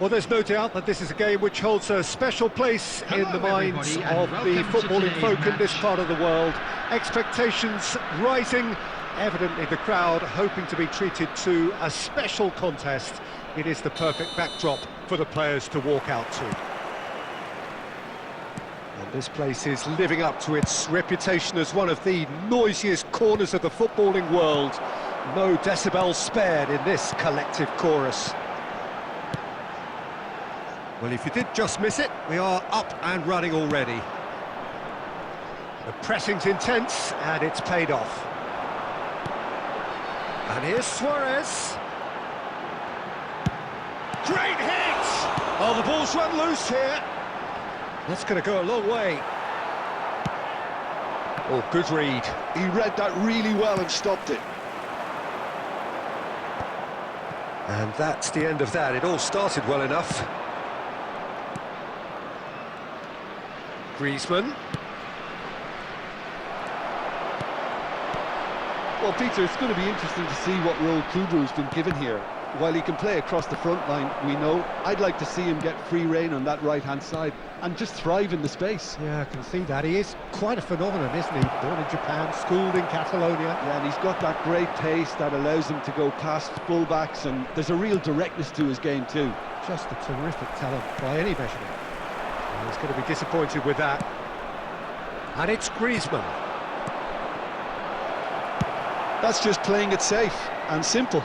Well, there's no doubt that this is a game which holds a special place in the minds of the footballing folk in this part of the world. Expectations rising, evidently the crowd hoping to be treated to a special contest. It is the perfect backdrop for the players to walk out to. And this place is living up to its reputation as one of the noisiest corners of the footballing world. No decibels spared in this collective chorus. Well, if you did just miss it, we are up and running already. The pressing's intense, and it's paid off. And here's Suarez. Great hit! Oh, the ball's run loose here. That's going to go a long way. Oh, good read. He read that really well and stopped it. And that's the end of that. It all started well enough. Griezmann. Well, Peter, it's going to be interesting to see what role Kubo's been given here. While he can play across the front line, we know, I'd like to see him get free rein on that right-hand side and just thrive in the space. Yeah, I can see that. He is quite a phenomenon, isn't he? Born in Japan, schooled in Catalonia. Yeah, and he's got that great pace that allows him to go past full-backs, and there's a real directness to his game too. Just a terrific talent by any measurement. And he's going to be disappointed with that. And it's Griezmann. That's just playing it safe and simple.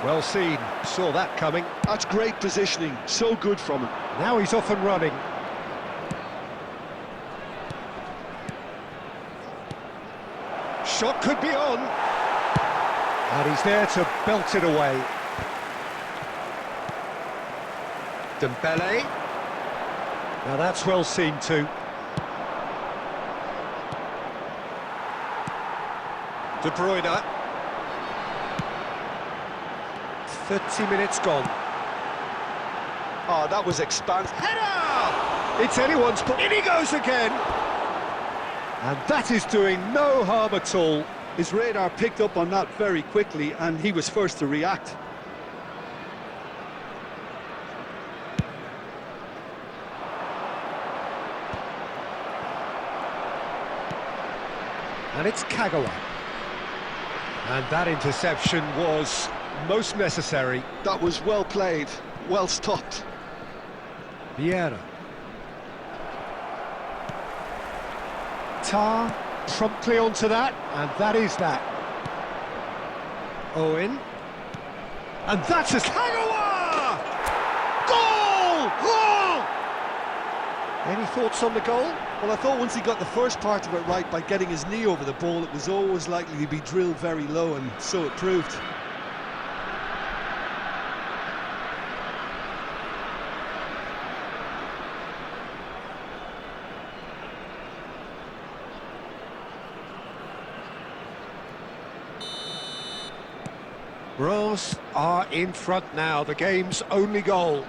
Well seen, saw that coming. That's great positioning, so good from him. Now he's off and running. Shot could be on. And he's there to belt it away. Dembele. Now that's well seen too. De Bruyne. 30 minutes gone. Oh, that was expansive. Header! It's anyone's ball. In he goes again! And that is doing no harm at all. His radar picked up on that very quickly, and he was first to react. And it's Kagawa. And that interception was most necessary. That was well played, well stopped. Vieira. Tar promptly onto that, and that is that. Owen. And that's a Kagawa! Goal! Goal! Any thoughts on the goal? Well, I thought once he got the first part of it right by getting his knee over the ball, it was always likely to be drilled very low, and so it proved. Rose are in front now, the game's only goal.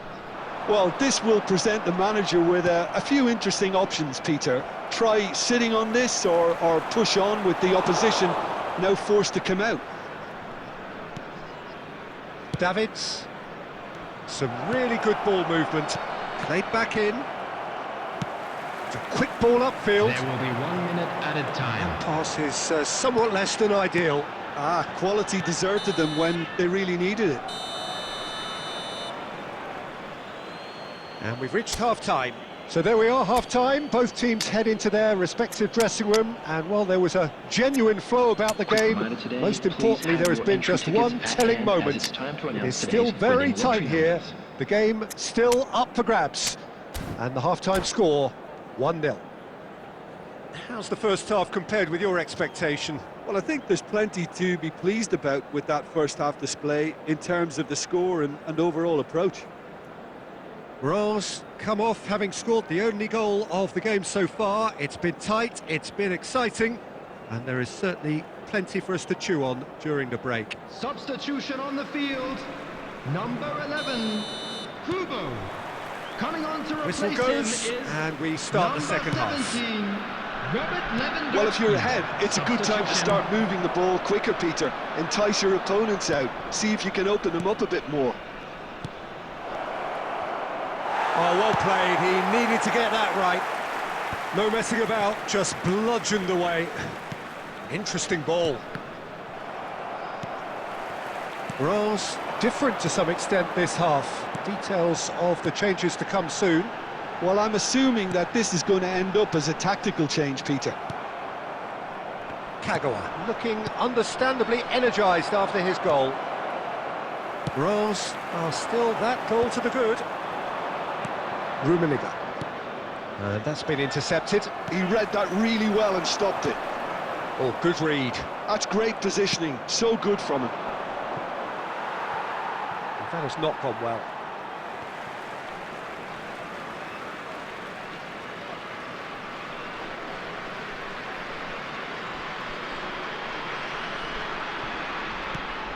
Well, this will present the manager with a few interesting options, Peter. Try sitting on this or push on with the opposition now forced to come out. Davids. Some really good ball movement. Played back in. It's a quick ball upfield. There will be 1 minute added time. And pass is somewhat less than ideal. Quality deserted them when they really needed it. And we've reached half-time. So there we are, half-time. Both teams head into their respective dressing room. And, well, there was a genuine flow about the game. Most importantly, there has been just one telling moment. It is still very tight here. The game still up for grabs. And the half-time score, 1-0. How's the first half compared with your expectation? Well, I think there's plenty to be pleased about with that first half display in terms of the score and overall approach. Rose come off having scored the only goal of the game so far. It's been tight, it's been exciting, and there is certainly plenty for us to chew on during the break. Substitution on the field, number 11, Kubo. Coming on to replace Whistle goes, him is and we start the second half. Well, if you're ahead, it's a good time to start moving the ball quicker, Peter. Entice your opponents out. See if you can open them up a bit more. Oh, well played. He needed to get that right. No messing about, just bludgeoned away. Interesting ball. Rose, different to some extent this half. Details of the changes to come soon. Well, I'm assuming that this is going to end up as a tactical change, Peter. Kagawa looking understandably energised after his goal. Rose are still that goal to the good. Rummenigge. And that's been intercepted. He read that really well and stopped it. Oh, good read. That's great positioning. So good from him. That has not gone well.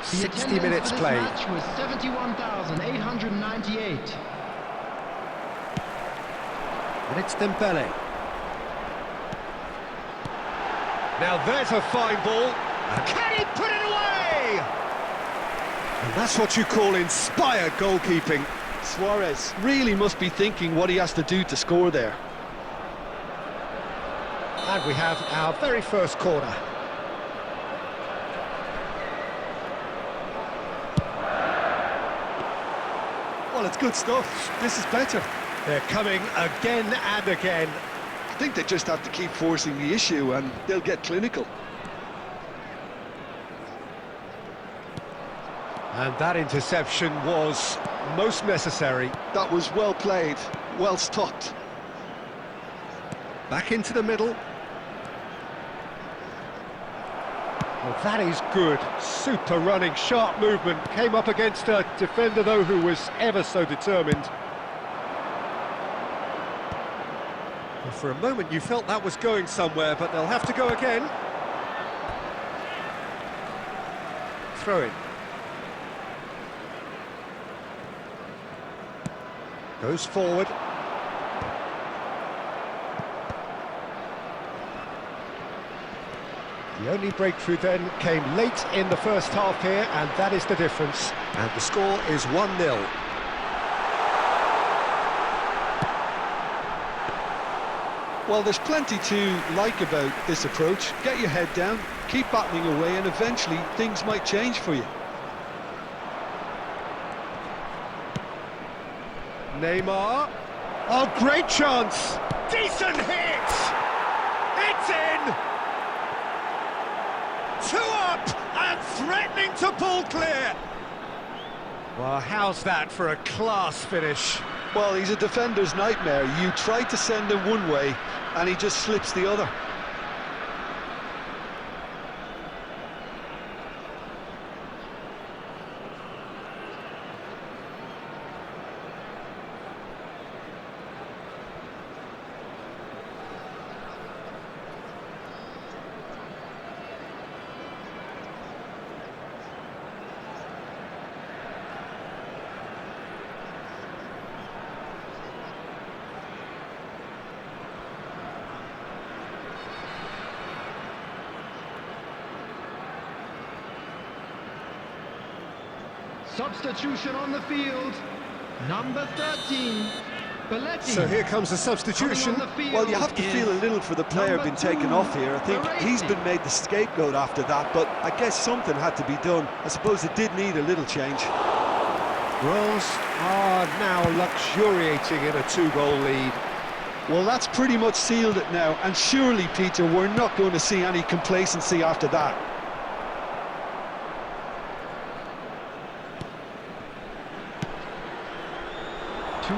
The 60 minutes attendance for this played. match was 71,898. And it's Dembele. Now there's a fine ball. Can he put it away? And that's what you call inspired goalkeeping. Suarez really must be thinking what he has to do to score there. And we have our very first corner. Well, it's good stuff. This is better. They're coming again and again. I think they just have to keep forcing the issue and they'll get clinical. And that interception was most necessary. That was well played, well stopped. Back into the middle. Well, that is good. Super running, sharp movement. Came up against a defender, though, who was ever so determined. Well, for a moment, you felt that was going somewhere, but they'll have to go again. Throw in. Goes forward. The only breakthrough then came late in the first half here, and that is the difference. And the score is 1-0. Well, there's plenty to like about this approach. Get your head down, keep battling away, and eventually things might change for you. Neymar. Oh, great chance! Decent hit! It's in! 2 up and threatening to pull clear. Well, how's that for a class finish? Well, he's a defender's nightmare. You try to send him one way and he just slips the other. Substitution on the field. Number 13, Belletti. So here comes the substitution. Coming on the field Well, you have to feel a little for the player being taken off here. I think he's been made the scapegoat after that, but I guess something had to be done. I suppose it did need a little change. Rose are now luxuriating in a 2-goal lead. Well, that's pretty much sealed it now, and surely, Peter, we're not going to see any complacency after that.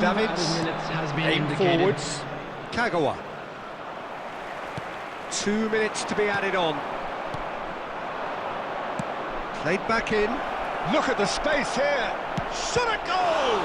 Davids, minutes has been aim indicated. forwards. Kagawa. 2 minutes to be added on. Played back in. Look at the space here. Shot a goal!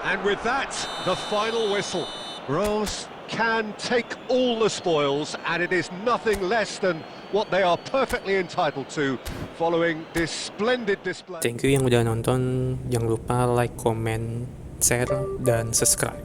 And with that, the final whistle. Rose can take all the spoils, and it is nothing less than what they are perfectly entitled to following this splendid display. Thank you yang udah nonton. Jangan lupa like, comment, share, dan subscribe.